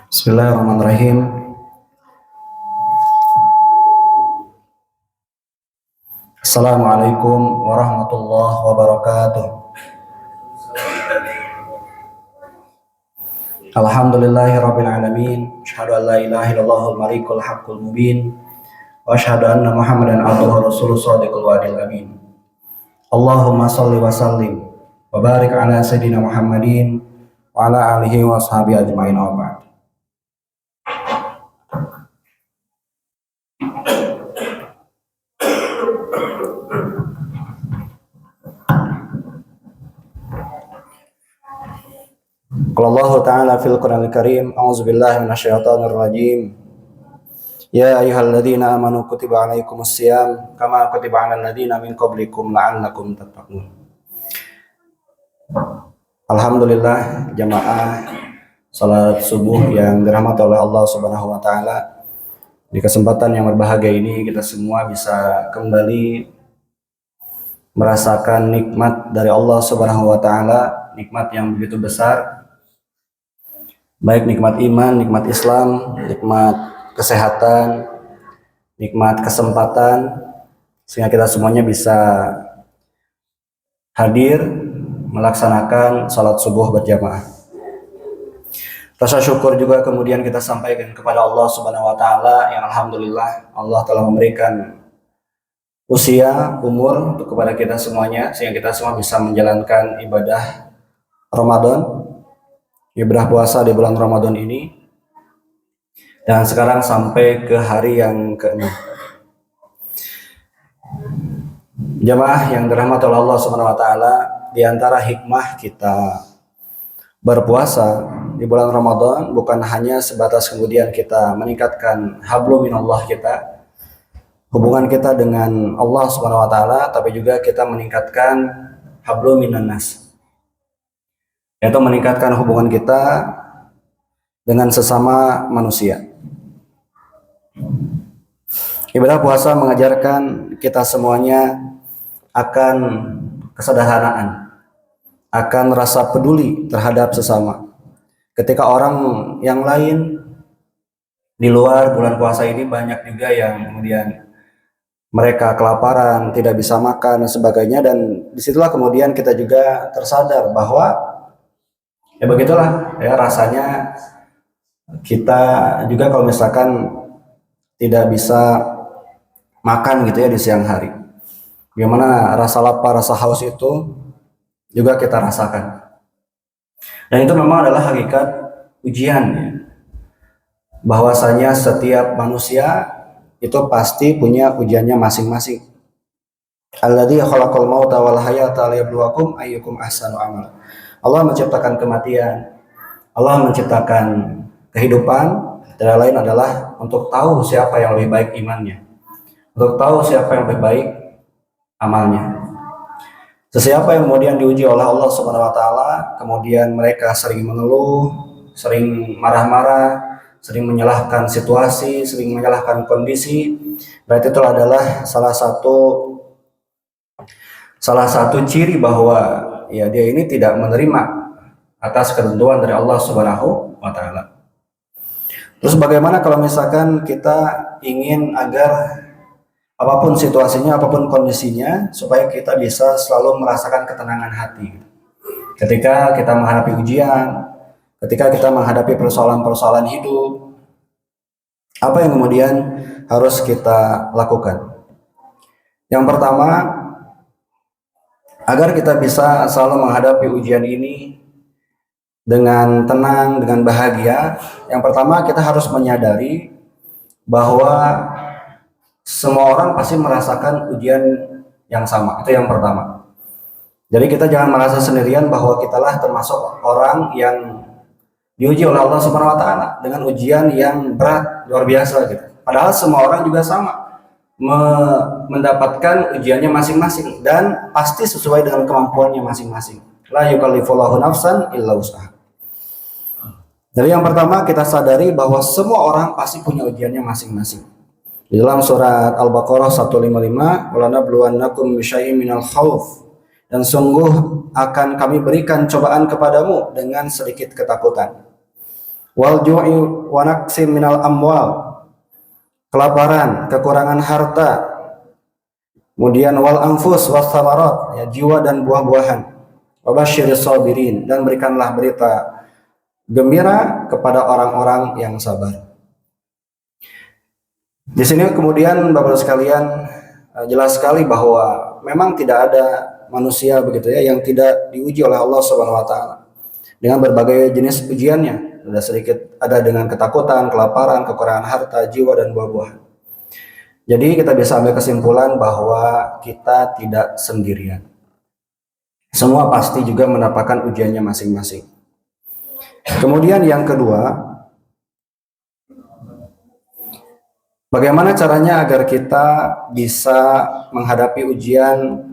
Bismillahirrahmanirrahim. Assalamualaikum warahmatullahi wabarakatuh. Alhamdulillahirabbil alamin. Asyhadu an la ilaha illallahul malikul haqqul mubin wa asyhadu anna Muhammadan abduhu rasuluh shadiqul wa'dil amin. Allahumma shalli wa sallim wa barik ala sayyidina Muhammadin wa ala alihi wa sahbihi ajmain. Qala Allah Ta'ala fil Qur'anil Karim, a'udzubillahi minasyaitonir rajim. Ya ayyuhalladzina amanu kutiba 'alaikumus syiyam kama kutiba 'alal ladzina min qablikum la'allakum tattaqun. Alhamdulillah jamaah salat subuh yang dirahmati oleh Allah Subhanahu wa taala. Di kesempatan yang berbahagia ini kita semua bisa kembali merasakan nikmat dari Allah Subhanahu wa taala, nikmat yang begitu besar. Baik nikmat iman, nikmat Islam, nikmat kesehatan, nikmat kesempatan, sehingga kita semuanya bisa hadir melaksanakan salat subuh berjamaah. Rasa syukur juga kemudian kita sampaikan kepada Allah Subhanahu wa taala yang alhamdulillah Allah telah memberikan usia, umur untuk kepada kita semuanya sehingga kita semua bisa menjalankan ibadah Ramadan, ibadah puasa di bulan Ramadan ini, dan sekarang sampai ke hari yang ke-6. Jamaah yang dirahmati oleh Allah Subhanahu wa taala, di antara hikmah kita berpuasa di bulan Ramadan bukan hanya sebatas kemudian kita meningkatkan hablum minallah kita, hubungan kita dengan Allah Subhanahu wa taala, tapi juga kita meningkatkan hablum minan nas, yaitu meningkatkan hubungan kita dengan sesama manusia. Ibadah puasa mengajarkan kita semuanya akan kesederhanaan, akan rasa peduli terhadap sesama. Ketika orang yang lain di luar bulan puasa ini banyak juga yang kemudian mereka kelaparan, tidak bisa makan dan sebagainya, dan disitulah kemudian kita juga tersadar bahwa ya begitulah ya rasanya kita juga kalau misalkan tidak bisa makan gitu ya di siang hari. Bagaimana rasa lapar, rasa haus itu juga kita rasakan. Dan itu memang adalah hakikat ujian ya. Bahwasanya setiap manusia itu pasti punya ujiannya masing-masing. Alladzi khalaqal mauta wal hayata liyabluwakum ayyukum ahsanu amala. Allah menciptakan kematian, Allah menciptakan kehidupan, dan lain adalah untuk tahu siapa yang lebih baik imannya, untuk tahu siapa yang lebih baik amalnya. Sesiapa yang kemudian diuji oleh Allah Subhanahu wa taala, kemudian mereka sering mengeluh, sering marah-marah, sering menyalahkan situasi, sering menyalahkan kondisi, berarti itu adalah salah satu ciri bahwa ya dia ini tidak menerima atas ketentuan dari Allah Subhanahu wa taala. Terus bagaimana kalau misalkan kita ingin agar apapun situasinya, apapun kondisinya, supaya kita bisa selalu merasakan ketenangan hati ketika kita menghadapi ujian, ketika kita menghadapi persoalan-persoalan hidup, apa yang kemudian harus kita lakukan? Yang pertama, agar kita bisa selalu menghadapi ujian ini dengan tenang, dengan bahagia, yang pertama kita harus menyadari bahwa semua orang pasti merasakan ujian yang sama. Itu yang pertama. Jadi kita jangan merasa sendirian bahwa kitalah termasuk orang yang diuji oleh Allah Subhanahu wa taala dengan ujian yang berat, luar biasa gitu. Padahal semua orang juga sama mendapatkan ujiannya masing-masing dan pasti sesuai dengan kemampuannya masing-masing. La yukallifullahu nafsan illa wus'aha. Jadi yang pertama kita sadari bahwa semua orang pasti punya ujiannya masing-masing. Di dalam surat Al-Baqarah 155, "Walanabluwannakum bisyai'in minal khauf," dan sungguh akan kami berikan cobaan kepadamu dengan sedikit ketakutan. wal ju'i wa naqsim minal amwal, kelaparan, kekurangan harta, kemudian wal anfus was samarat, ya, jiwa dan buah-buahan, wa basyiris sabirin, dan berikanlah berita gembira kepada orang-orang yang sabar. Di sini kemudian Bapak sekalian jelas sekali bahwa memang tidak ada manusia begitu ya yang tidak diuji oleh Allah Subhanahu wa taala dengan berbagai jenis ujiannya. Ada sedikit ada dengan ketakutan, kelaparan, kekurangan harta, jiwa dan buah-buahan. Jadi kita bisa ambil kesimpulan bahwa kita tidak sendirian. Semua pasti juga mendapatkan ujiannya masing-masing. Kemudian yang kedua, bagaimana caranya agar kita bisa menghadapi ujian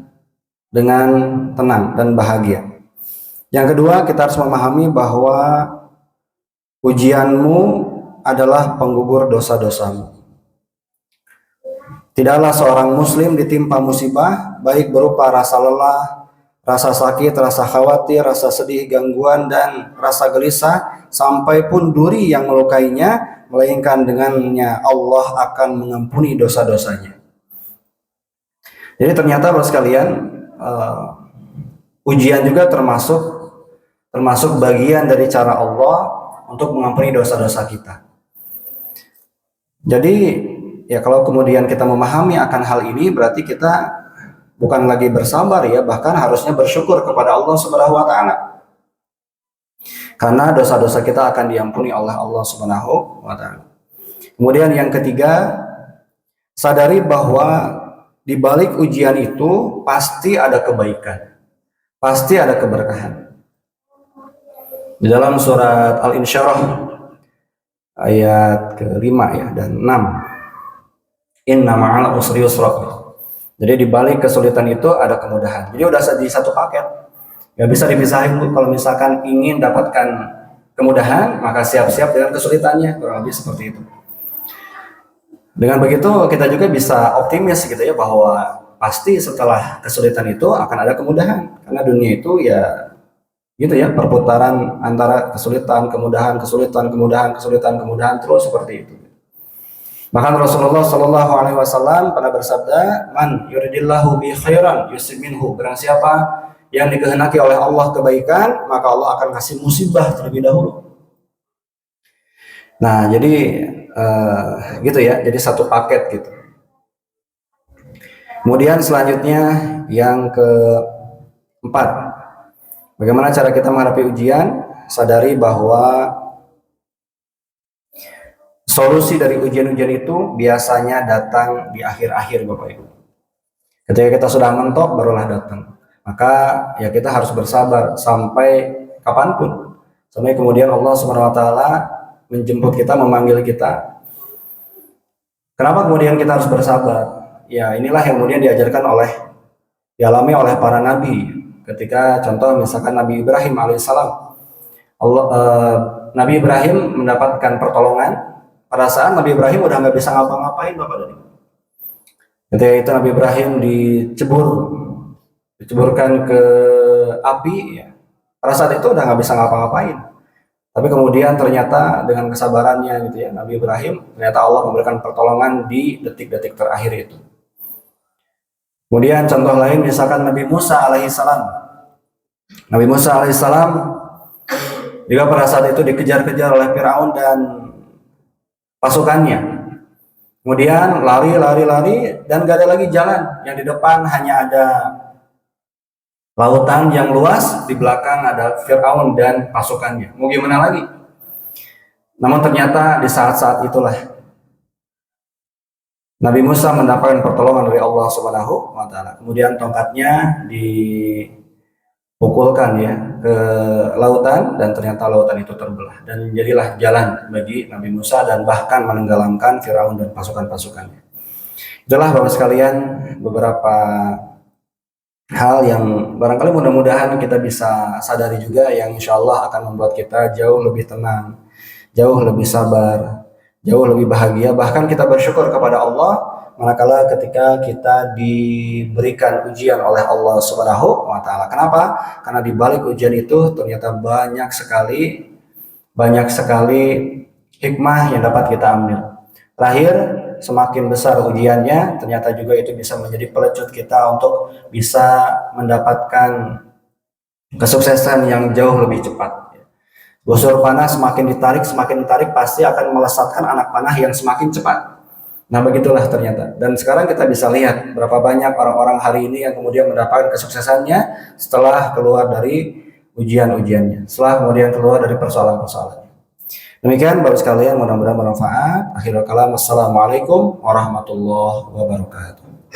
dengan tenang dan bahagia? Yang kedua, kita harus memahami bahwa ujianmu adalah penggugur dosa-dosamu. Tidaklah seorang muslim ditimpa musibah, baik berupa rasa lelah, rasa sakit, rasa khawatir, rasa sedih, gangguan, dan rasa gelisah, sampai pun duri yang melukainya, melainkan dengannya Allah akan mengampuni dosa-dosanya. Jadi ternyata Bapak sekalian, ujian juga termasuk bagian dari cara Allah untuk mengampuni dosa-dosa kita. Jadi ya kalau kemudian kita memahami akan hal ini, berarti kita bukan lagi bersabar ya, bahkan harusnya bersyukur kepada Allah Subhanahu wa taala. Karena dosa-dosa kita akan diampuni oleh Allah Subhanahu wa taala. Kemudian yang ketiga, sadari bahwa di balik ujian itu pasti ada kebaikan. Pasti ada keberkahan. Di dalam surat Al-Insyirah ayat ke-5 ya dan 6. Inna ma'al usri yusra. Jadi di balik kesulitan itu ada kemudahan. Jadi udah di satu paket. Gak bisa dipisahin kalau misalkan ingin dapatkan kemudahan, maka siap-siap dengan kesulitannya, kurang lebih seperti itu. Dengan begitu kita juga bisa optimis gitu ya, bahwa pasti setelah kesulitan itu akan ada kemudahan. Karena dunia itu ya gitu ya, perputaran antara kesulitan, kemudahan, kesulitan, kemudahan, kesulitan, kemudahan, terus seperti itu. Bahkan Rasulullah Shallallahu Alaihi Wasallam pernah bersabda, "Man yuridillahu bi khairan yusib minhu." Barang siapa yang dikehendaki oleh Allah kebaikan, maka Allah akan kasih musibah terlebih dahulu. Nah, jadi gitu ya, jadi satu paket gitu. Kemudian selanjutnya yang keempat, bagaimana cara kita menghadapi ujian? Sadari bahwa solusi dari ujian-ujian itu biasanya datang di akhir-akhir, Bapak Ibu. Ketika kita sudah mentok, barulah datang. Maka ya kita harus bersabar sampai kapanpun. Sampai kemudian Allah Subhanahu wa taala menjemput kita, memanggil kita. Kenapa kemudian kita harus bersabar? Ya inilah yang kemudian dialami oleh para nabi. Ketika contoh misalkan Nabi Ibrahim alaihissalam, Nabi Ibrahim mendapatkan pertolongan pada saat Nabi Ibrahim udah nggak bisa ngapa-ngapain, Bapak dan Ibu. Ketika itu Nabi Ibrahim diceburkan ke api, ya. Pada saat itu udah nggak bisa ngapa-ngapain. Tapi kemudian ternyata dengan kesabarannya gitu ya, Nabi Ibrahim, ternyata Allah memberikan pertolongan di detik-detik terakhir itu. Kemudian contoh lain misalkan Nabi Musa alaihissalam. Nabi Musa alaihissalam juga pada saat itu dikejar-kejar oleh Firaun dan pasukannya. Kemudian lari dan gak ada lagi jalan. Yang di depan hanya ada lautan yang luas, di belakang ada Firaun dan pasukannya. Mau gimana lagi? Namun ternyata di saat-saat itulah Nabi Musa mendapatkan pertolongan dari Allah Subhanahu wa taala. Kemudian tongkatnya dipukulkan ya ke lautan dan ternyata lautan itu terbelah dan jadilah jalan bagi Nabi Musa dan bahkan menenggelamkan Firaun dan pasukan-pasukannya. Itulah Bapak sekalian beberapa hal yang barangkali mudah-mudahan kita bisa sadari juga, yang insya Allah akan membuat kita jauh lebih tenang, jauh lebih sabar, jauh lebih bahagia, bahkan kita bersyukur kepada Allah manakala ketika kita diberikan ujian oleh Allah Subhanahu wa taala. Kenapa? Karena di balik ujian itu ternyata banyak sekali banyak sekali hikmah yang dapat kita ambil. Terakhir, semakin besar ujiannya, ternyata juga itu bisa menjadi pelecut kita untuk bisa mendapatkan kesuksesan yang jauh lebih cepat. Busur panah semakin ditarik pasti akan melesatkan anak panah yang semakin cepat. Nah, begitulah ternyata. Dan sekarang kita bisa lihat berapa banyak orang-orang hari ini yang kemudian mendapatkan kesuksesannya setelah keluar dari ujian-ujiannya, setelah kemudian keluar dari persoalan-persoalannya. Demikian Bapak sekalian, mudah-mudahan bermanfaat. Akhirul kalam, wassalamualaikum warahmatullahi wabarakatuh.